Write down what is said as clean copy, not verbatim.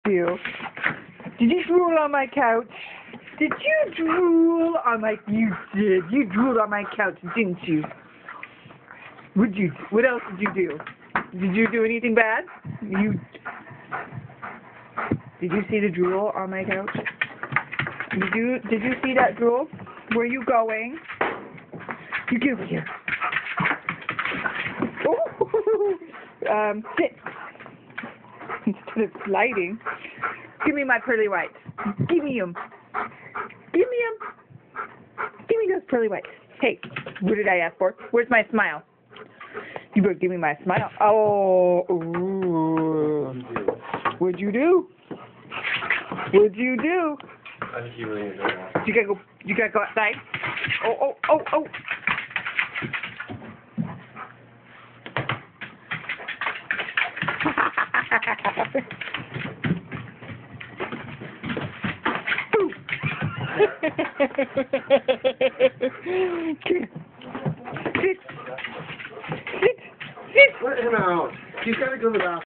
you? Did you drool on my couch? Did you drool on my... You did. You drooled on my couch, didn't you? What else did you do? Did you do anything bad? Did you see the drool on my couch? Did you see that drool? Where are you going? You get over here. Oh, sit. Instead of sliding. Give me my pearly whites. Give me them. Give me them. Give me those pearly whites. Hey, what did I ask for? Where's my smile? You better give me my smile. Oh, ooh. What'd you do? What'd you do? I think you really need to go. You gotta go outside? Oh. Sit. Let him out. He's got to go to the bathroom.